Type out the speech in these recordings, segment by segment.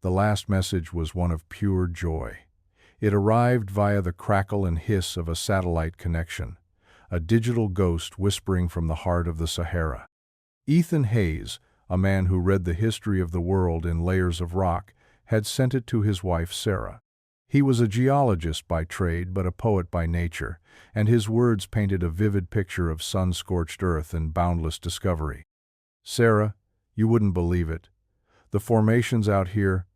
The last message was one of pure joy. It arrived via the crackle and hiss of a satellite connection, a digital ghost whispering from the heart of the Sahara. Ethan Hayes, a man who read the history of the world in layers of rock, had sent it to his wife Sarah. He was a geologist by trade but a poet by nature, and his words painted a vivid picture of sun-scorched earth and boundless discovery. "Sarah, you wouldn't believe it. The formations out here,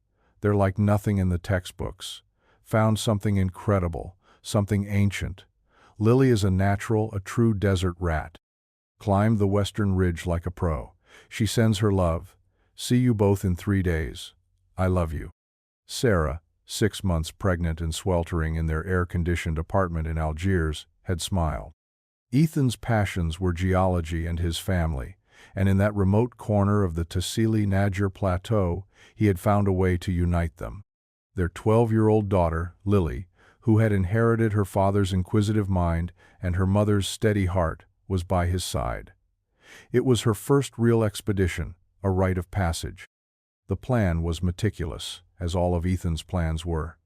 they're like nothing in the textbooks. Found something incredible, something ancient. Lily is a natural, a true desert rat. Climbed the western ridge like a pro. She sends her love. See you both in 3 days. I love you." Sarah, 6 months pregnant and sweltering in their air-conditioned apartment in Algiers, had smiled. Ethan's passions were geology and his family, and in that remote corner of the Tassili Nadjer Plateau, he had found a way to unite them. Their 12-year-old daughter, Lily, who had inherited her father's inquisitive mind and her mother's steady heart, was by his side. It was her first real expedition, a rite of passage. The plan was meticulous, as all of Ethan's plans were.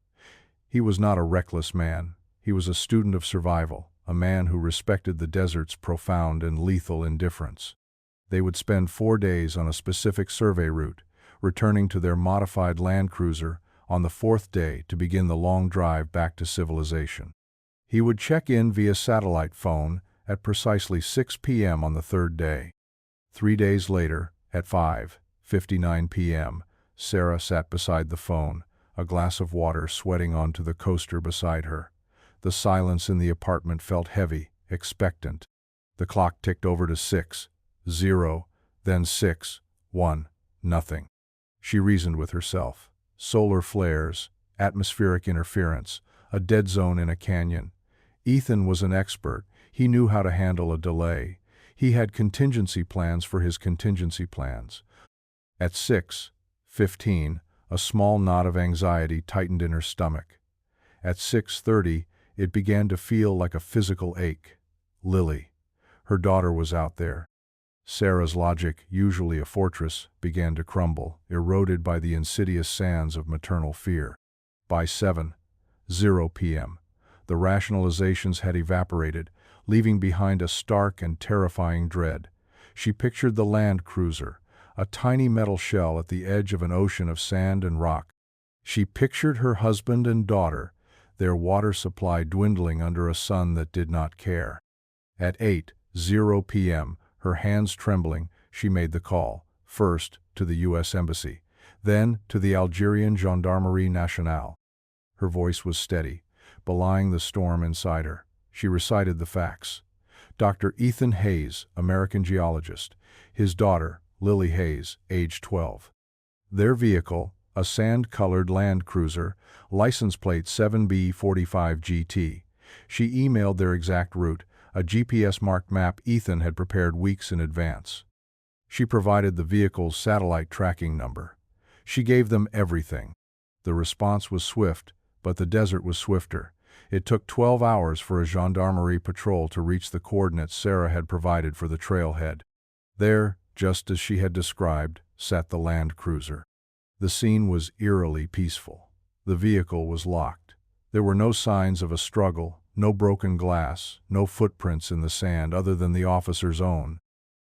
He was not a reckless man. He was a student of survival, a man who respected the desert's profound and lethal indifference. They would spend 4 days on a specific survey route, returning to their modified land cruiser on the 4th day to begin the long drive back to civilization. He would check in via satellite phone at precisely 6 p.m. on the 3rd day. 3 days later, at 5:59 p.m., Sarah sat beside the phone, a glass of water sweating onto the coaster beside her. The silence in the apartment felt heavy, expectant. The clock ticked over to 6:0, then 6:1, nothing. She reasoned with herself. Solar flares, atmospheric interference, a dead zone in a canyon. Ethan was an expert. He knew how to handle a delay. He had contingency plans for his contingency plans. At 6:15, a small knot of anxiety tightened in her stomach. At 6:30, it began to feel like a physical ache. Lily. Her daughter was out there. Sarah's logic, usually a fortress, began to crumble, eroded by the insidious sands of maternal fear. By 7:0 p.m., the rationalizations had evaporated, leaving behind a stark and terrifying dread. She pictured the land cruiser, a tiny metal shell at the edge of an ocean of sand and rock. She pictured her husband and daughter, their water supply dwindling under a sun that did not care. At 8:0 p.m., her hands trembling, she made the call, first to the U.S. Embassy, then to the Algerian Gendarmerie Nationale. Her voice was steady, belying the storm inside her. She recited the facts. Dr. Ethan Hayes, American geologist. His daughter, Lily Hayes, age 12. Their vehicle, a sand-colored Land Cruiser, license plate 7B45GT. She emailed their exact route, a GPS-marked map Ethan had prepared weeks in advance. She provided the vehicle's satellite tracking number. She gave them everything. The response was swift, but the desert was swifter. It took 12 hours for a gendarmerie patrol to reach the coordinates Sarah had provided for the trailhead. There, just as she had described, sat the Land Cruiser. The scene was eerily peaceful. The vehicle was locked. There were no signs of a struggle, no broken glass, no footprints in the sand other than the officer's own.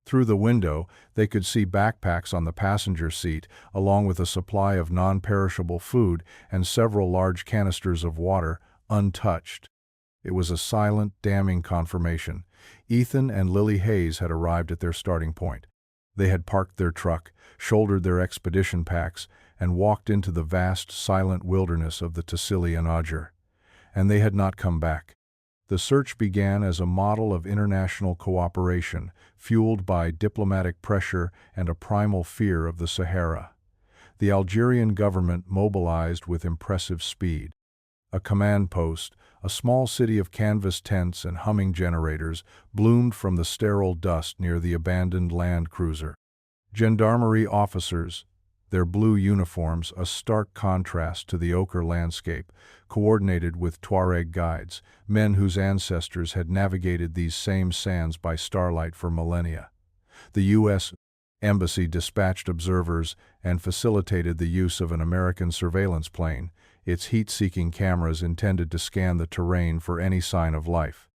Through the window, they could see backpacks on the passenger seat, along with a supply of non-perishable food and several large canisters of water, untouched. It was a silent, damning confirmation. Ethan and Lily Hayes had arrived at their starting point. They had parked their truck, shouldered their expedition packs, and walked into the vast, silent wilderness of the Tassili Nadjer. And they had not come back. The search began as a model of international cooperation, fueled by diplomatic pressure and a primal fear of the Sahara. The Algerian government mobilized with impressive speed. A command post, a small city of canvas tents and humming generators, bloomed from the sterile dust near the abandoned Land Cruiser. Gendarmerie officers, their blue uniforms a stark contrast to the ochre landscape, coordinated with Tuareg guides, men whose ancestors had navigated these same sands by starlight for millennia. The U.S. Embassy dispatched observers and facilitated the use of an American surveillance plane, its heat-seeking cameras intended to scan the terrain for any sign of life.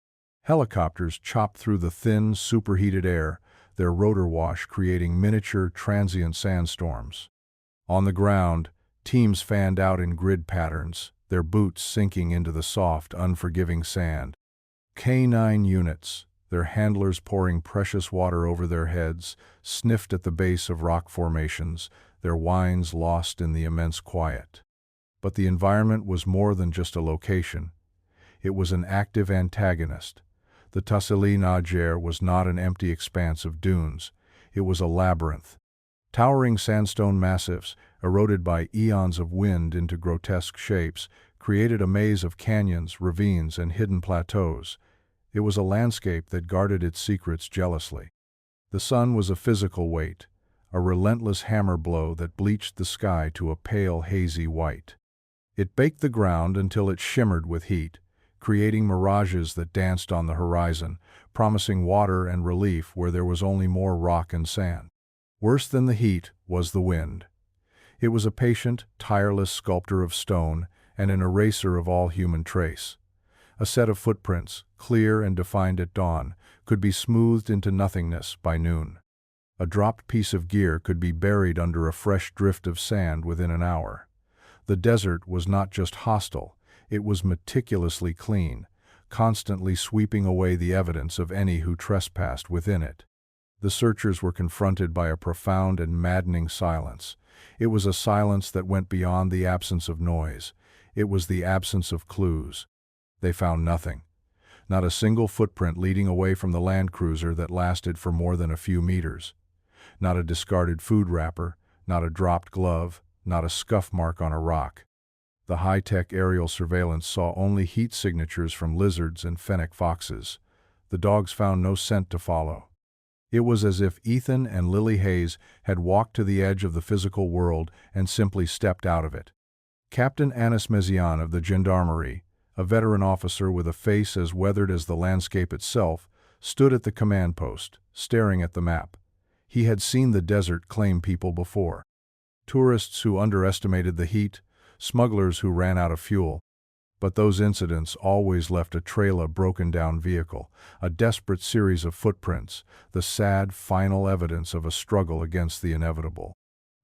Helicopters chopped through the thin, superheated air, their rotor wash creating miniature, transient sandstorms. On the ground, teams fanned out in grid patterns, their boots sinking into the soft, unforgiving sand. K-9 units, their handlers pouring precious water over their heads, sniffed at the base of rock formations, their whines lost in the immense quiet. But the environment was more than just a location. It was an active antagonist. The Tassili Najer was not an empty expanse of dunes. It was a labyrinth. Towering sandstone massifs, eroded by eons of wind into grotesque shapes, created a maze of canyons, ravines, and hidden plateaus. It was a landscape that guarded its secrets jealously. The sun was a physical weight, a relentless hammer blow that bleached the sky to a pale, hazy white. It baked the ground until it shimmered with heat, creating mirages that danced on the horizon, promising water and relief where there was only more rock and sand. Worse than the heat was the wind. It was a patient, tireless sculptor of stone and an eraser of all human trace. A set of footprints, clear and defined at dawn, could be smoothed into nothingness by noon. A dropped piece of gear could be buried under a fresh drift of sand within an hour. The desert was not just hostile, it was meticulously clean, constantly sweeping away the evidence of any who trespassed within it. The searchers were confronted by a profound and maddening silence. It was a silence that went beyond the absence of noise. It was the absence of clues. They found nothing. Not a single footprint leading away from the land cruiser that lasted for more than a few meters. Not a discarded food wrapper, not a dropped glove, not a scuff mark on a rock. The high-tech aerial surveillance saw only heat signatures from lizards and fennec foxes. The dogs found no scent to follow. It was as if Ethan and Lily Hayes had walked to the edge of the physical world and simply stepped out of it. Captain Anis Mezian of the Gendarmerie, a veteran officer with a face as weathered as the landscape itself, stood at the command post, staring at the map. He had seen the desert claim people before. Tourists who underestimated the heat, smugglers who ran out of fuel. But those incidents always left a trail of broken-down vehicle, a desperate series of footprints, the sad, final evidence of a struggle against the inevitable.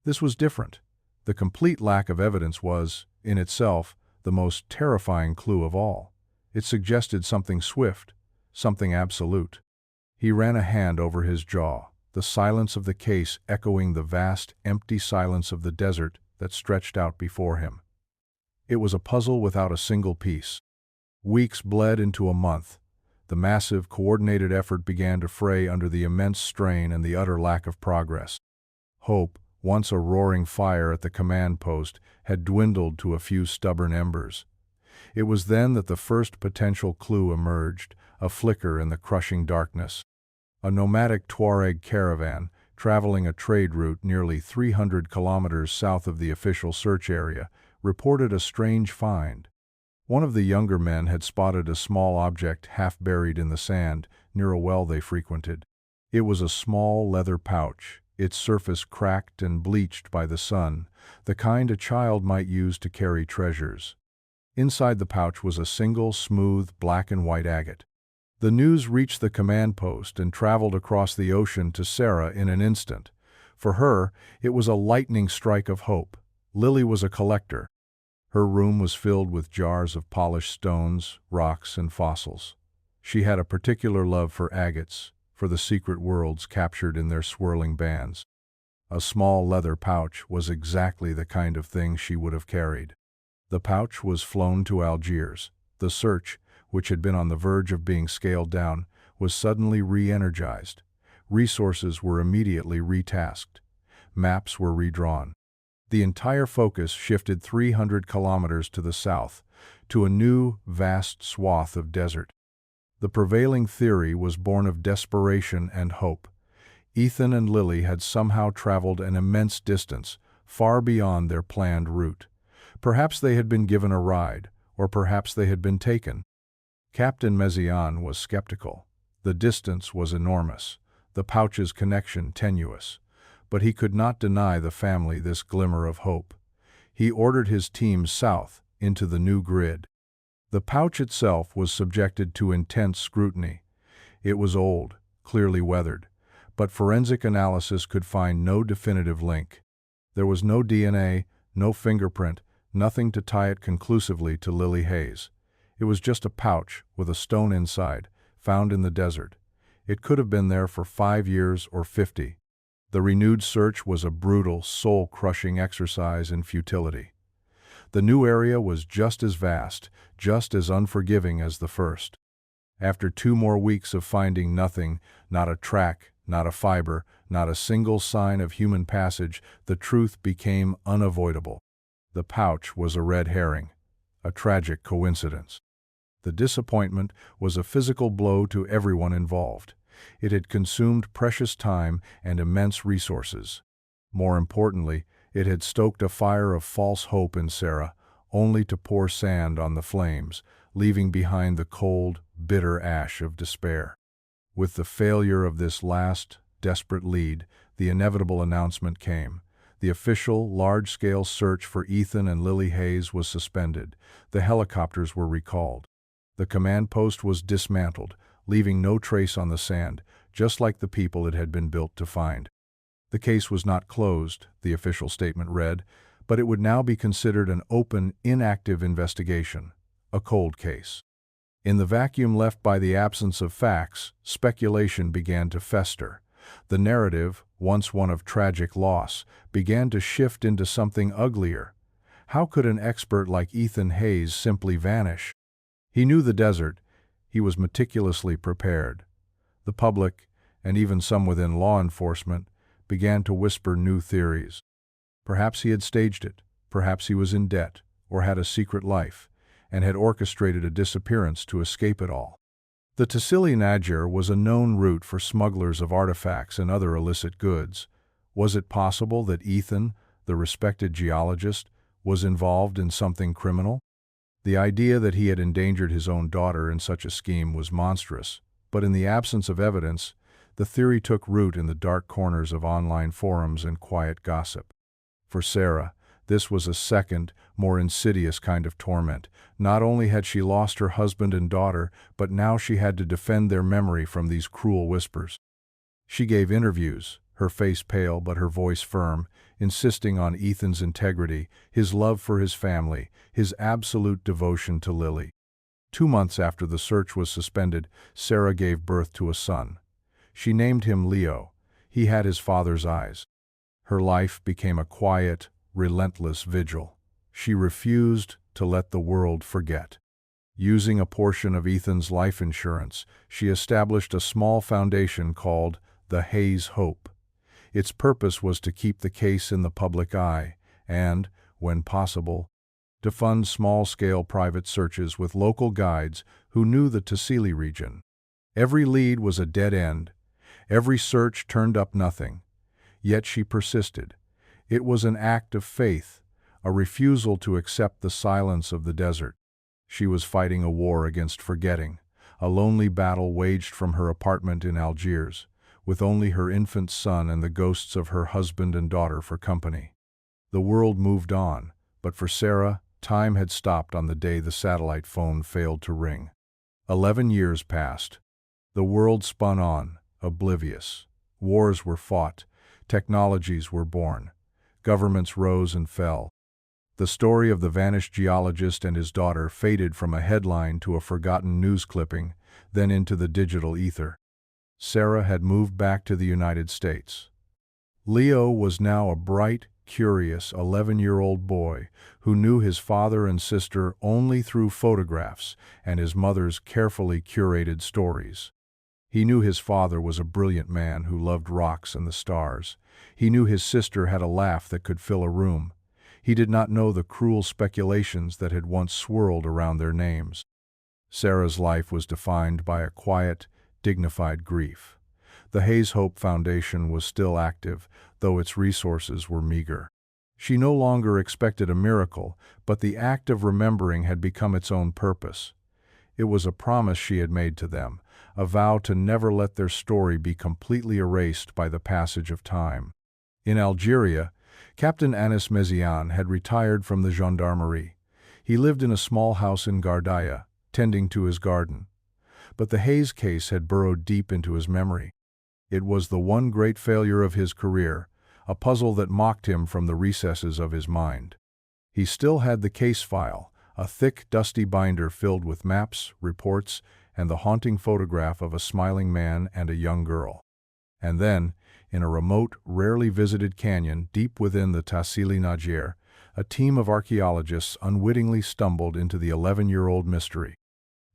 This was different. The complete lack of evidence was, in itself, the most terrifying clue of all. It suggested something swift, something absolute. He ran a hand over his jaw, the silence of the case echoing the vast, empty silence of the desert that stretched out before him. It was a puzzle without a single piece. Weeks bled into a month. The massive, coordinated effort began to fray under the immense strain and the utter lack of progress. Hope, once a roaring fire at the command post, had dwindled to a few stubborn embers. It was then that the first potential clue emerged, a flicker in the crushing darkness. A nomadic Tuareg caravan, traveling a trade route nearly 300 kilometers south of the official search area, reported a strange find. One of the younger men had spotted a small object half buried in the sand near a well they frequented. It was a small leather pouch, its surface cracked and bleached by the sun, the kind a child might use to carry treasures. Inside the pouch was a single, smooth, black and white agate. The news reached the command post and traveled across the ocean to Sahara in an instant. For her, it was a lightning strike of hope. Lily was a collector. Her room was filled with jars of polished stones, rocks, and fossils. She had a particular love for agates, for the secret worlds captured in their swirling bands. A small leather pouch was exactly the kind of thing she would have carried. The pouch was flown to Algiers. The search, which had been on the verge of being scaled down, was suddenly re-energized. Resources were immediately retasked. Maps were redrawn. The entire focus shifted 300 kilometers to the south, to a new, vast swath of desert. The prevailing theory was born of desperation and hope. Ethan and Lily had somehow traveled an immense distance, far beyond their planned route. Perhaps they had been given a ride, or perhaps they had been taken. Captain Mezian was skeptical. The distance was enormous, the pouch's connection tenuous. But he could not deny the family this glimmer of hope. He ordered his team south, into the new grid. The pouch itself was subjected to intense scrutiny. It was old, clearly weathered, but forensic analysis could find no definitive link. There was no DNA, no fingerprint, nothing to tie it conclusively to Lily Hayes. It was just a pouch with a stone inside, found in the desert. It could have been there for 5 years or 50. The renewed search was a brutal, soul-crushing exercise in futility. The new area was just as vast, just as unforgiving as the first. After 2 more weeks of finding nothing, not a track, not a fiber, not a single sign of human passage, the truth became unavoidable. The pouch was a red herring, a tragic coincidence. The disappointment was a physical blow to everyone involved. It had consumed precious time and immense resources. More importantly, it had stoked a fire of false hope in Sarah, only to pour sand on the flames, leaving behind the cold, bitter ash of despair. With the failure of this last, desperate lead, the inevitable announcement came. The official, large-scale search for Ethan and Lily Hayes was suspended. The helicopters were recalled. The command post was dismantled, leaving no trace on the sand, just like the people it had been built to find. The case was not closed, the official statement read, but it would now be considered an open, inactive investigation, a cold case. In the vacuum left by the absence of facts, speculation began to fester. The narrative, once one of tragic loss, began to shift into something uglier. How could an expert like Ethan Hayes simply vanish? He knew the desert. He was meticulously prepared. The public, and even some within law enforcement, began to whisper new theories. Perhaps he had staged it, perhaps he was in debt, or had a secret life, and had orchestrated a disappearance to escape it all. The Tassili Najjar was a known route for smugglers of artifacts and other illicit goods. Was it possible that Ethan, the respected geologist, was involved in something criminal? The idea that he had endangered his own daughter in such a scheme was monstrous, but in the absence of evidence, the theory took root in the dark corners of online forums and quiet gossip. For Sarah, this was a second, more insidious kind of torment. Not only had she lost her husband and daughter, but now she had to defend their memory from these cruel whispers. She gave interviews, her face pale but her voice firm, insisting on Ethan's integrity, his love for his family, his absolute devotion to Lily. 2 months after the search was suspended, Sarah gave birth to a son. She named him Leo. He had his father's eyes. Her life became a quiet, relentless vigil. She refused to let the world forget. Using a portion of Ethan's life insurance, she established a small foundation called the Hayes Hope. Its purpose was to keep the case in the public eye and, when possible, to fund small-scale private searches with local guides who knew the Tassili region. Every lead was a dead end. Every search turned up nothing. Yet she persisted. It was an act of faith, a refusal to accept the silence of the desert. She was fighting a war against forgetting, a lonely battle waged from her apartment in Algiers, with only her infant son and the ghosts of her husband and daughter for company. The world moved on, but for Sarah, time had stopped on the day the satellite phone failed to ring. 11 years passed. The world spun on, oblivious. Wars were fought. Technologies were born. Governments rose and fell. The story of the vanished geologist and his daughter faded from a headline to a forgotten news clipping, then into the digital ether. Sarah had moved back to the United States. Leo was now a bright, curious 11-year-old boy who knew his father and sister only through photographs and his mother's carefully curated stories. He knew his father was a brilliant man who loved rocks and the stars. He knew his sister had a laugh that could fill a room. He did not know the cruel speculations that had once swirled around their names. Sarah's life was defined by a quiet, dignified grief. The Hayes Hope Foundation was still active, though its resources were meager. She no longer expected a miracle, but the act of remembering had become its own purpose. It was a promise she had made to them, a vow to never let their story be completely erased by the passage of time. In Algeria, Captain Anis Meziane had retired from the gendarmerie. He lived in a small house in Gardaia, tending to his garden. But the Hayes case had burrowed deep into his memory. It was the one great failure of his career, a puzzle that mocked him from the recesses of his mind. He still had the case file, a thick, dusty binder filled with maps, reports, and the haunting photograph of a smiling man and a young girl. And then, in a remote, rarely visited canyon deep within the Tassili Najjer, a team of archaeologists unwittingly stumbled into the 11-year-old mystery.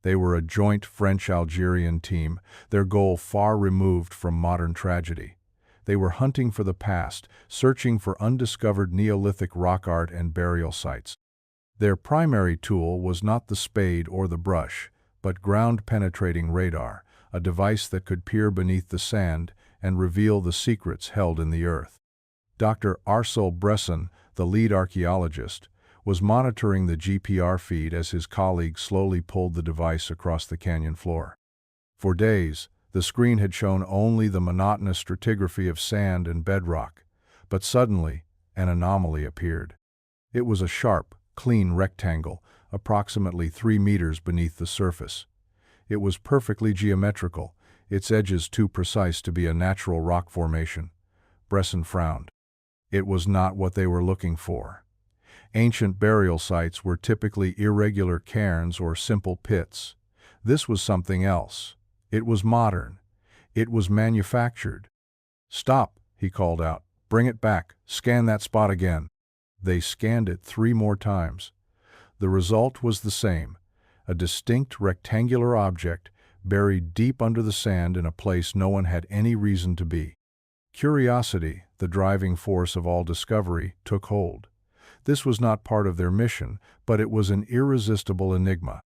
They were a joint French-Algerian team, their goal far removed from modern tragedy. They were hunting for the past, searching for undiscovered Neolithic rock art and burial sites. Their primary tool was not the spade or the brush, but ground-penetrating radar, a device that could peer beneath the sand and reveal the secrets held in the earth. Dr. Arsène Bresson, the lead archaeologist, was monitoring the GPR feed as his colleague slowly pulled the device across the canyon floor. For days, the screen had shown only the monotonous stratigraphy of sand and bedrock, but suddenly, an anomaly appeared. It was a sharp, clean rectangle, approximately 3 meters beneath the surface. It was perfectly geometrical, its edges too precise to be a natural rock formation. Bresson frowned. It was not what they were looking for. Ancient burial sites were typically irregular cairns or simple pits. This was something else. It was modern. It was manufactured. "Stop," he called out. "Bring it back. Scan that spot again." They scanned it 3 more times. The result was the same, a distinct rectangular object buried deep under the sand in a place no one had any reason to be. Curiosity, the driving force of all discovery, took hold. This was not part of their mission, but it was an irresistible enigma.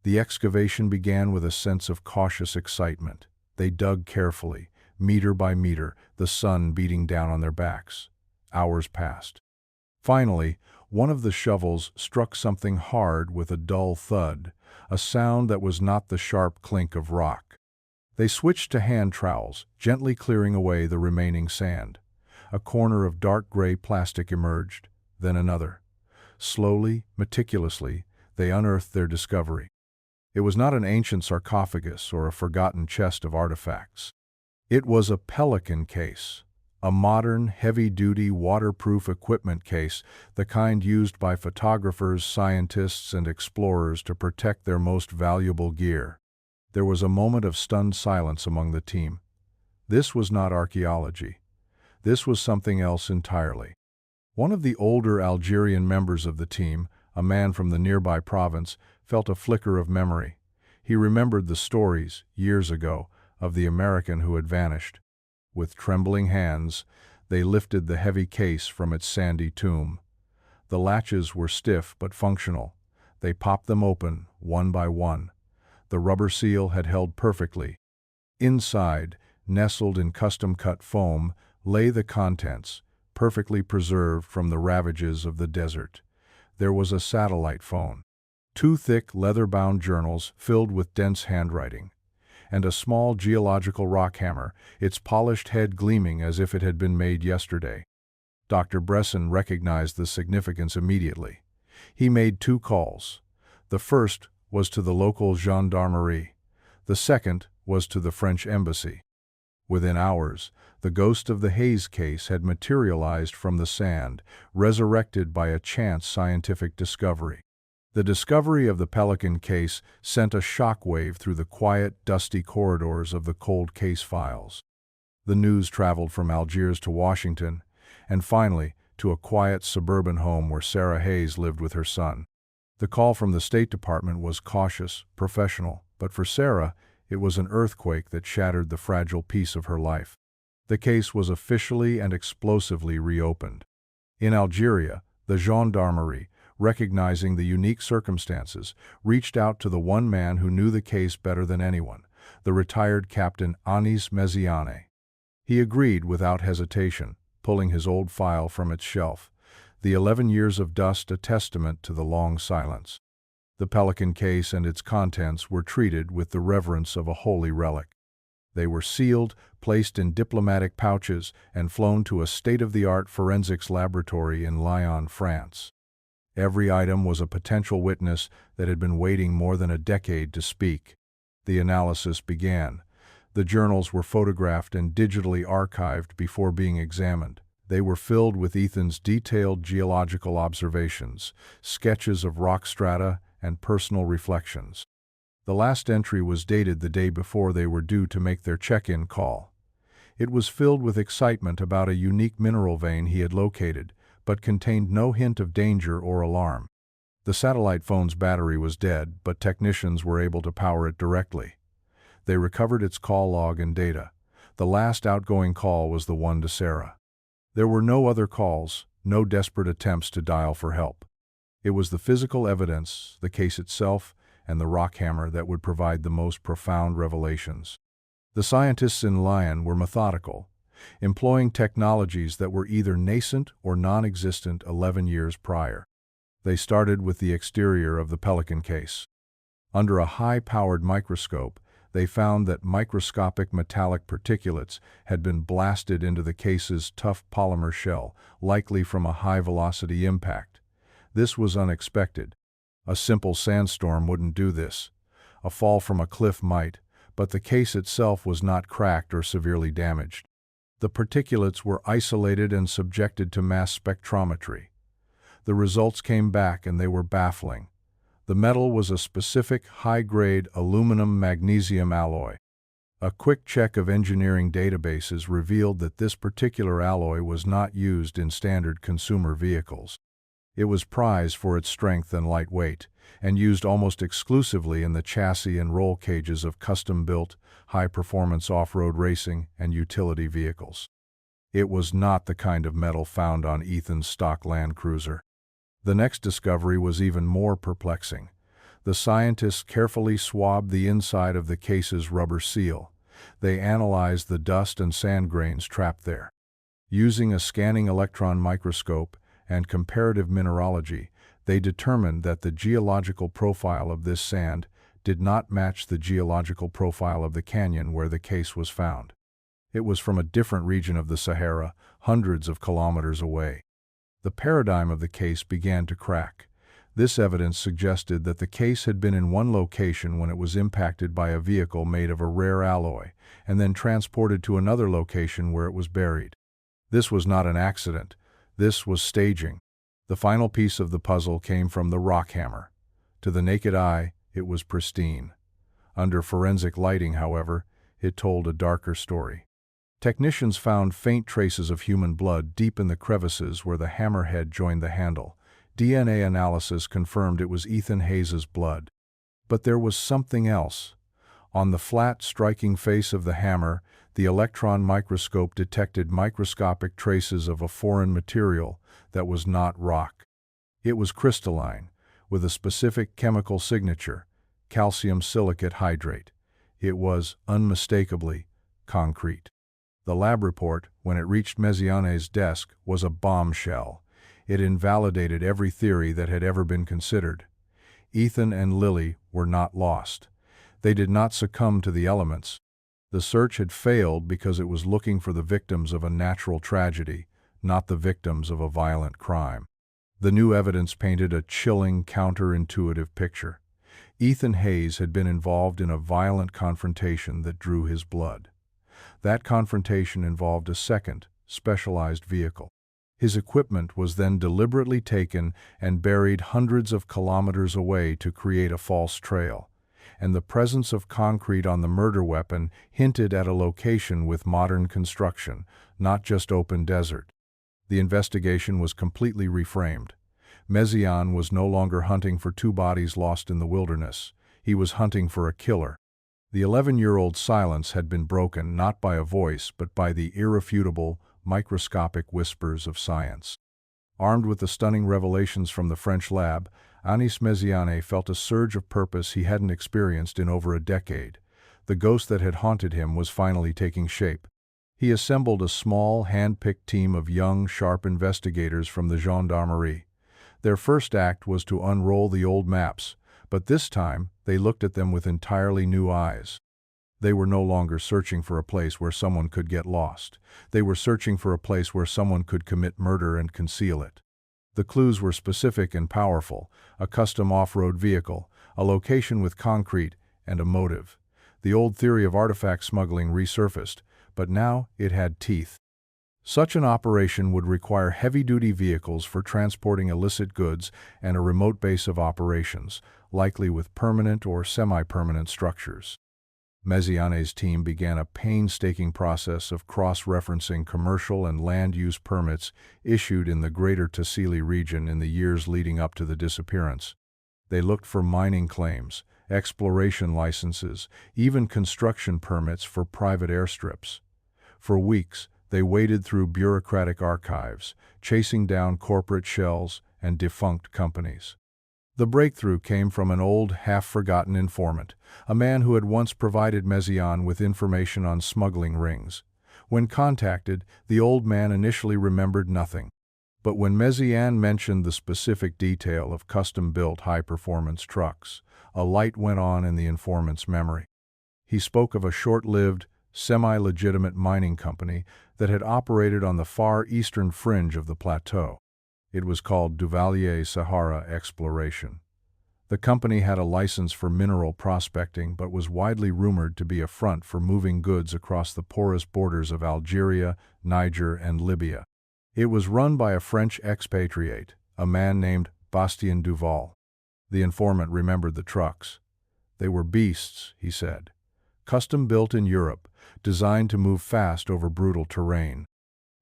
The excavation began with a sense of cautious excitement. They dug carefully, meter by meter, the sun beating down on their backs. Hours passed. Finally, one of the shovels struck something hard with a dull thud, a sound that was not the sharp clink of rock. They switched to hand trowels, gently clearing away the remaining sand. A corner of dark gray plastic emerged, then another. Slowly, meticulously, they unearthed their discovery. It was not an ancient sarcophagus or a forgotten chest of artifacts. It was a pelican case, a modern, heavy-duty, waterproof equipment case, the kind used by photographers, scientists, and explorers to protect their most valuable gear. There was a moment of stunned silence among the team. This was not archaeology. This was something else entirely. One of the older Algerian members of the team, a man from the nearby province, felt a flicker of memory. He remembered the stories, years ago, of the American who had vanished. With trembling hands, they lifted the heavy case from its sandy tomb. The latches were stiff but functional. They popped them open, one by one. The rubber seal had held perfectly. Inside, nestled in custom-cut foam, lay the contents, perfectly preserved from the ravages of the desert. There was a satellite phone, 2 thick leather-bound journals filled with dense handwriting, and a small geological rock hammer, its polished head gleaming as if it had been made yesterday. Dr. Bresson recognized the significance immediately. He made 2 calls. The first was to the local gendarmerie. The second was to the French embassy. Within hours, the ghost of the Hayes case had materialized from the sand, resurrected by a chance scientific discovery. The discovery of the pelican case sent a shockwave through the quiet, dusty corridors of the cold case files. The news traveled from Algiers to Washington, and finally to a quiet suburban home where Sarah Hayes lived with her son. The call from the State Department was cautious, professional, but for Sarah, it was an earthquake that shattered the fragile peace of her life. The case was officially and explosively reopened. In Algeria, the gendarmerie, recognizing the unique circumstances, reached out to the one man who knew the case better than anyone, the retired Captain Anis Meziane. He agreed without hesitation, pulling his old file from its shelf, the 11 years of dust a testament to the long silence. The pelican case and its contents were treated with the reverence of a holy relic. They were sealed, placed in diplomatic pouches, and flown to a state-of-the-art forensics laboratory in Lyon, France. Every item was a potential witness that had been waiting more than a decade to speak. The analysis began. The journals were photographed and digitally archived before being examined. They were filled with Ethan's detailed geological observations, sketches of rock strata, and personal reflections. The last entry was dated the day before they were due to make their check-in call. It was filled with excitement about a unique mineral vein he had located, but contained no hint of danger or alarm. The satellite phone's battery was dead, but technicians were able to power it directly. They recovered its call log and data. The last outgoing call was the one to Sahara. There were no other calls, no desperate attempts to dial for help. It was the physical evidence, the case itself, and the rock hammer that would provide the most profound revelations. The scientists in Lyon were methodical, employing technologies that were either nascent or non-existent 11 years prior. They started with the exterior of the Pelican case. Under a high-powered microscope, they found that microscopic metallic particulates had been blasted into the case's tough polymer shell, likely from a high-velocity impact. This was unexpected. A simple sandstorm wouldn't do this. A fall from a cliff might, but the case itself was not cracked or severely damaged. The particulates were isolated and subjected to mass spectrometry. The results came back and they were baffling. The metal was a specific high-grade aluminum-magnesium alloy. A quick check of engineering databases revealed that this particular alloy was not used in standard consumer vehicles. It was prized for its strength and light weight, and used almost exclusively in the chassis and roll cages of custom-built, high-performance off-road racing and utility vehicles. It was not the kind of metal found on Ethan's stock Land Cruiser. The next discovery was even more perplexing. The scientists carefully swabbed the inside of the case's rubber seal. They analyzed the dust and sand grains trapped there. Using a scanning electron microscope and comparative mineralogy, they determined that the geological profile of this sand did not match the geological profile of the canyon where the case was found. It was from a different region of the Sahara, hundreds of kilometers away. The paradigm of the case began to crack. This evidence suggested that the case had been in one location when it was impacted by a vehicle made of a rare alloy, and then transported to another location where it was buried. This was not an accident. This was staging. The final piece of the puzzle came from the rock hammer. To the naked eye, it was pristine. Under forensic lighting, however, it told a darker story. Technicians found faint traces of human blood deep in the crevices where the hammerhead joined the handle. DNA analysis confirmed it was Ethan Hayes's blood. But there was something else. On the flat, striking face of the hammer, the electron microscope detected microscopic traces of a foreign material that was not rock. It was crystalline, with a specific chemical signature, calcium silicate hydrate. It was, unmistakably, concrete. The lab report, when it reached Méziane's desk, was a bombshell. It invalidated every theory that had ever been considered. Ethan and Lily were not lost. They did not succumb to the elements. The search had failed because it was looking for the victims of a natural tragedy, not the victims of a violent crime. The new evidence painted a chilling, counterintuitive picture. Ethan Hayes had been involved in a violent confrontation that drew his blood. That confrontation involved a second, specialized vehicle. His equipment was then deliberately taken and buried hundreds of kilometers away to create a false trail, and the presence of concrete on the murder weapon hinted at a location with modern construction, not just open desert. The investigation was completely reframed. Méziane was no longer hunting for two bodies lost in the wilderness. He was hunting for a killer. The 11-year-old silence had been broken not by a voice but by the irrefutable, microscopic whispers of science. Armed with the stunning revelations from the French lab, Anis Méziane felt a surge of purpose he hadn't experienced in over a decade. The ghost that had haunted him was finally taking shape. He assembled a small, hand-picked team of young, sharp investigators from the gendarmerie. Their first act was to unroll the old maps, but this time they looked at them with entirely new eyes. They were no longer searching for a place where someone could get lost. They were searching for a place where someone could commit murder and conceal it. The clues were specific and powerful: a custom off-road vehicle, a location with concrete, and a motive. The old theory of artifact smuggling resurfaced, but now it had teeth. Such an operation would require heavy-duty vehicles for transporting illicit goods and a remote base of operations, likely with permanent or semi-permanent structures. Mesiane's team began a painstaking process of cross-referencing commercial and land use permits issued in the Greater Tassili region in the years leading up to the disappearance. They looked for mining claims, exploration licenses, even construction permits for private airstrips. For weeks, they waded through bureaucratic archives, chasing down corporate shells and defunct companies. The breakthrough came from an old, half-forgotten informant, a man who had once provided Mesiane with information on smuggling rings. When contacted, the old man initially remembered nothing. But when Mesiane mentioned the specific detail of custom-built high-performance trucks, a light went on in the informant's memory. He spoke of a short-lived, semi-legitimate mining company that had operated on the far eastern fringe of the plateau. It was called Duvalier Sahara Exploration. The company had a license for mineral prospecting but was widely rumored to be a front for moving goods across the porous borders of Algeria, Niger, and Libya. It was run by a French expatriate, a man named Bastien Duval. The informant remembered the trucks. They were beasts, he said, custom-built in Europe, designed to move fast over brutal terrain.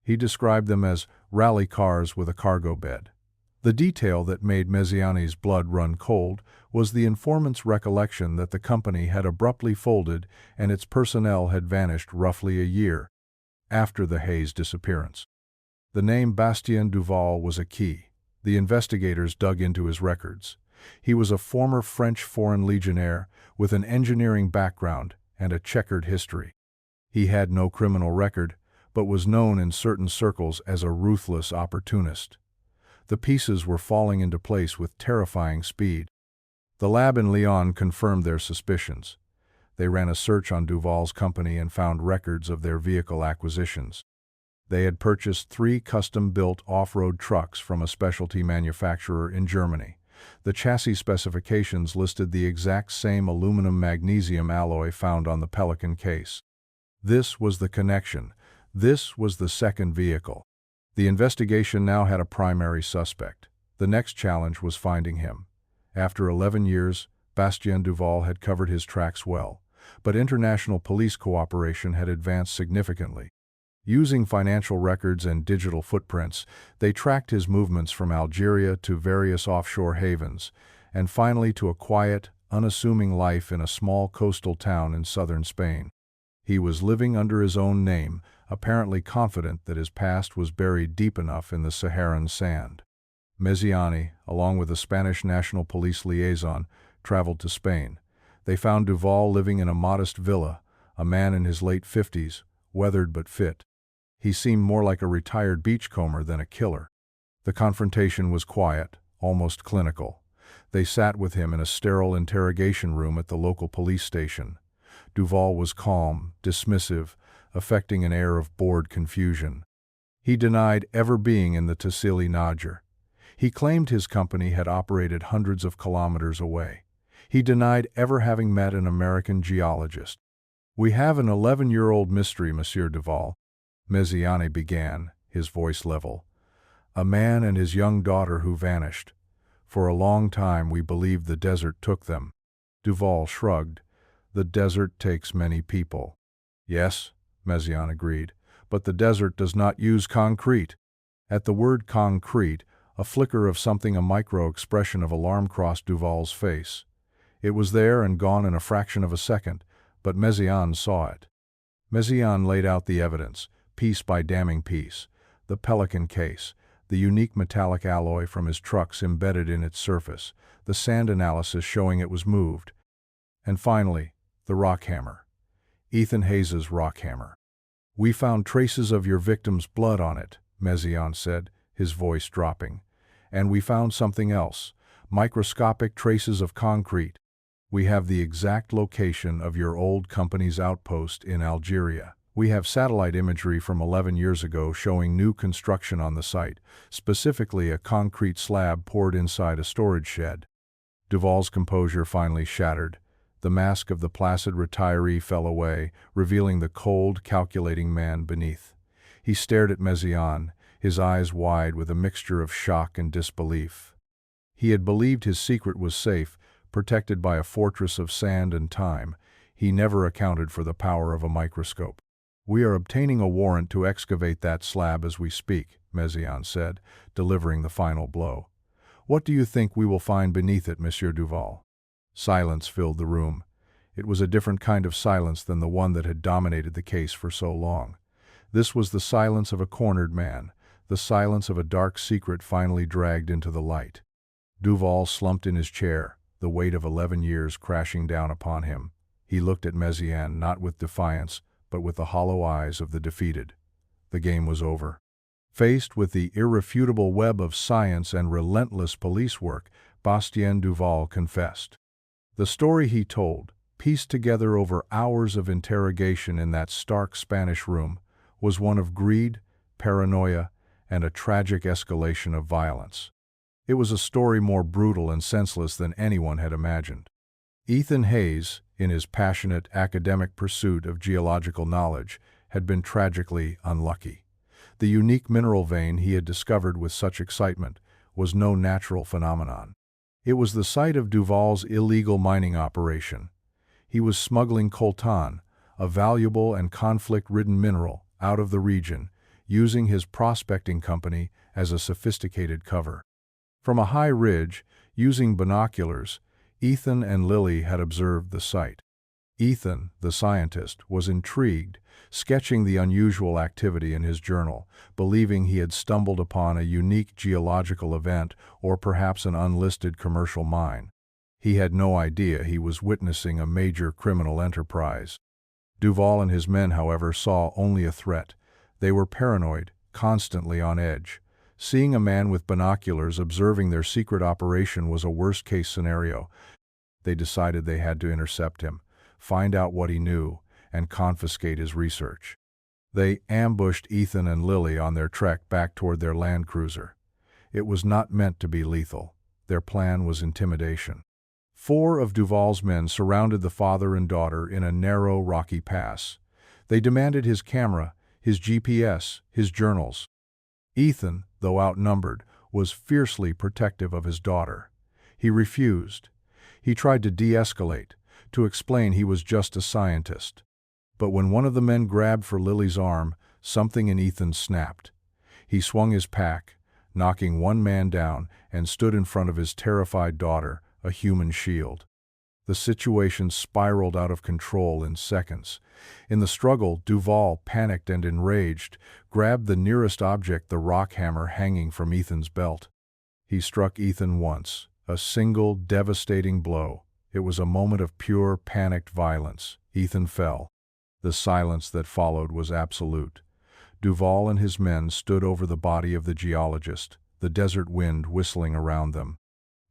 He described them as rally cars with a cargo bed. The detail that made Mesiane's blood run cold was the informant's recollection that the company had abruptly folded and its personnel had vanished roughly a year after the Hayes disappearance. The name Bastien Duval was a key. The investigators dug into his records. He was a former French Foreign Legionnaire with an engineering background and a checkered history. He had no criminal record, but was known in certain circles as a ruthless opportunist. The pieces were falling into place with terrifying speed. The lab in Lyon confirmed their suspicions. They ran a search on Duval's company and found records of their vehicle acquisitions. They had purchased 3 custom-built off-road trucks from a specialty manufacturer in Germany. The chassis specifications listed the exact same aluminum-magnesium alloy found on the Pelican case. This was the connection. This was the second vehicle. The investigation now had a primary suspect. The next challenge was finding him. After 11 years, Bastien Duval had covered his tracks well, but international police cooperation had advanced significantly. Using financial records and digital footprints, they tracked his movements from Algeria to various offshore havens, and finally to a quiet, unassuming life in a small coastal town in southern Spain. He was living under his own name, apparently confident that his past was buried deep enough in the Saharan sand. Mesiane, along with a Spanish National Police liaison, traveled to Spain. They found Duval living in a modest villa, a man in his late 50s, weathered but fit. He seemed more like a retired beachcomber than a killer. The confrontation was quiet, almost clinical. They sat with him in a sterile interrogation room at the local police station. Duval was calm, dismissive, affecting an air of bored confusion. He denied ever being in the Tassili Niger. He claimed his company had operated hundreds of kilometers away. He denied ever having met an American geologist. "We have an 11-year-old mystery, Monsieur Duval," Mesiane began, his voice level. "A man and his young daughter who vanished. For a long time we believed the desert took them." Duval shrugged. "The desert takes many people." "Yes," Mesiane agreed, "but the desert does not use concrete." At the word concrete, a flicker of something, a micro-expression of alarm crossed Duval's face. It was there and gone in a fraction of a second, but Mesiane saw it. Mesiane laid out the evidence, piece by damning piece: the Pelican case, the unique metallic alloy from his trucks embedded in its surface, the sand analysis showing it was moved, and finally, the rock hammer. Ethan Hayes's rock hammer. "We found traces of your victim's blood on it," Mesiane said, his voice dropping. "And we found something else, microscopic traces of concrete." We have the exact location of your old company's outpost in Algeria. We have satellite imagery from 11 years ago showing new construction on the site, specifically a concrete slab poured inside a storage shed. Duval's composure finally shattered. The mask of the placid retiree fell away, revealing the cold, calculating man beneath. He stared at Méziane, his eyes wide with a mixture of shock and disbelief. He had believed his secret was safe, protected by a fortress of sand and time. He never accounted for the power of a microscope. "We are obtaining a warrant to excavate that slab as we speak," Méziane said, delivering the final blow. "What do you think we will find beneath it, Monsieur Duval?" Silence filled the room. It was a different kind of silence than the one that had dominated the case for so long. This was the silence of a cornered man, the silence of a dark secret finally dragged into the light. Duval slumped in his chair, the weight of 11 years crashing down upon him. He looked at Méziane not with defiance, but with the hollow eyes of the defeated. The game was over. Faced with the irrefutable web of science and relentless police work, Bastien Duval confessed. The story he told, pieced together over hours of interrogation in that stark Spanish room, was one of greed, paranoia, and a tragic escalation of violence. It was a story more brutal and senseless than anyone had imagined. Ethan Hayes, in his passionate academic pursuit of geological knowledge, had been tragically unlucky. The unique mineral vein he had discovered with such excitement was no natural phenomenon. It was the site of Duval's illegal mining operation. He was smuggling coltan, a valuable and conflict-ridden mineral, out of the region, using his prospecting company as a sophisticated cover. From a high ridge, using binoculars, Ethan and Lily had observed the site. Ethan, the scientist, was intrigued, sketching the unusual activity in his journal, believing he had stumbled upon a unique geological event or perhaps an unlisted commercial mine. He had no idea he was witnessing a major criminal enterprise. Duval and his men, however, saw only a threat. They were paranoid, constantly on edge. Seeing a man with binoculars observing their secret operation was a worst-case scenario. They decided they had to intercept him, find out what he knew, and confiscate his research. They ambushed Ethan and Lily on their trek back toward their Land Cruiser. It was not meant to be lethal. Their plan was intimidation. 4 of Duval's men surrounded the father and daughter in a narrow, rocky pass. They demanded his camera, his GPS, his journals. Ethan, though outnumbered, was fiercely protective of his daughter. He refused. He tried to de-escalate, to explain he was just a scientist. But when one of the men grabbed for Lily's arm, something in Ethan snapped. He swung his pack, knocking one man down, and stood in front of his terrified daughter, a human shield. The situation spiraled out of control in seconds. In the struggle, Duval, panicked and enraged, grabbed the nearest object, the rock hammer hanging from Ethan's belt. He struck Ethan once, a single, devastating blow. It was a moment of pure, panicked violence. Ethan fell. The silence that followed was absolute. Duval and his men stood over the body of the geologist, the desert wind whistling around them.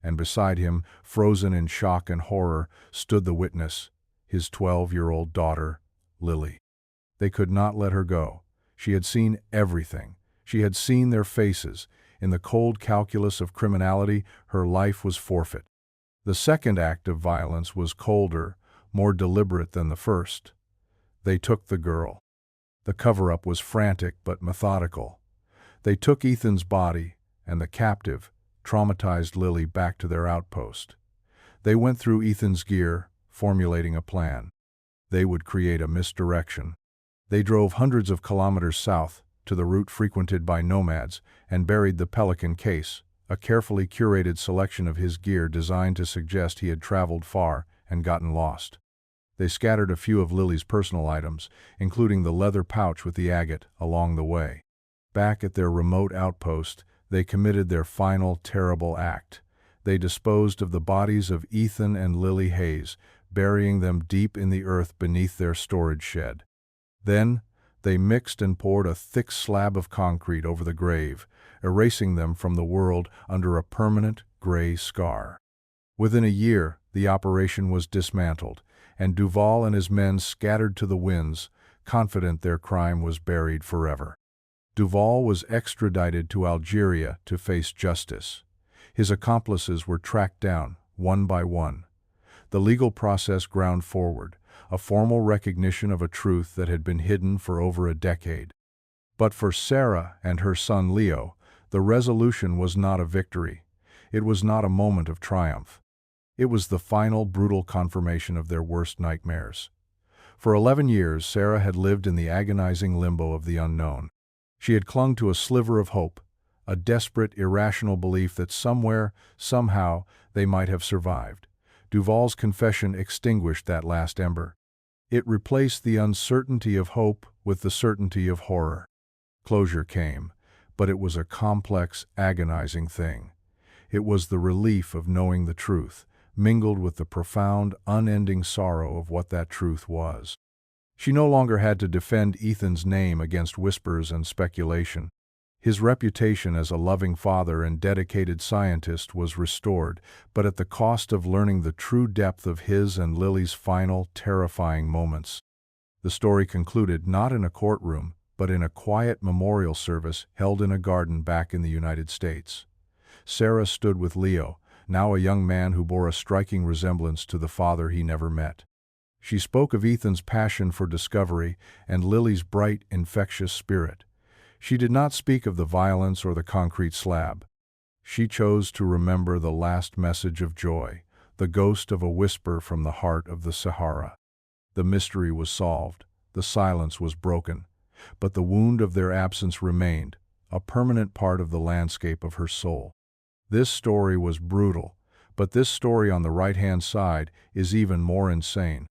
And beside him, frozen in shock and horror, stood the witness, his 12-year-old daughter, Lily. They could not let her go. She had seen everything. She had seen their faces. In the cold calculus of criminality, her life was forfeit. The second act of violence was colder, more deliberate than the first. They took the girl. The cover-up was frantic but methodical. They took Ethan's body and the captive, traumatized Lily back to their outpost. They went through Ethan's gear, formulating a plan. They would create a misdirection. They drove hundreds of kilometers south to the route frequented by nomads and buried the Pelican case, a carefully curated selection of his gear designed to suggest he had traveled far and gotten lost. They scattered a few of Lily's personal items, including the leather pouch with the agate, along the way. Back at their remote outpost, they committed their final terrible act. They disposed of the bodies of Ethan and Lily Hayes, burying them deep in the earth beneath their storage shed. Then, they mixed and poured a thick slab of concrete over the grave, erasing them from the world under a permanent gray scar. Within a year, the operation was dismantled, and Duval and his men scattered to the winds, confident their crime was buried forever. Duval was extradited to Algeria to face justice. His accomplices were tracked down, one by one. The legal process ground forward, a formal recognition of a truth that had been hidden for over a decade. But for Sarah and her son Leo, the resolution was not a victory. It was not a moment of triumph. It was the final, brutal confirmation of their worst nightmares. For 11 years, Sarah had lived in the agonizing limbo of the unknown. She had clung to a sliver of hope, a desperate, irrational belief that somewhere, somehow, they might have survived. Duval's confession extinguished that last ember. It replaced the uncertainty of hope with the certainty of horror. Closure came, but it was a complex, agonizing thing. It was the relief of knowing the truth, mingled with the profound, unending sorrow of what that truth was. She no longer had to defend Ethan's name against whispers and speculation. His reputation as a loving father and dedicated scientist was restored, but at the cost of learning the true depth of his and Lily's final, terrifying moments. The story concluded not in a courtroom, but in a quiet memorial service held in a garden back in the United States. Sarah stood with Leo, now a young man who bore a striking resemblance to the father he never met. She spoke of Ethan's passion for discovery and Lily's bright, infectious spirit. She did not speak of the violence or the concrete slab. She chose to remember the last message of joy, the ghost of a whisper from the heart of the Sahara. The mystery was solved, the silence was broken, but the wound of their absence remained, a permanent part of the landscape of her soul. This story was brutal, but this story on the right-hand side is even more insane.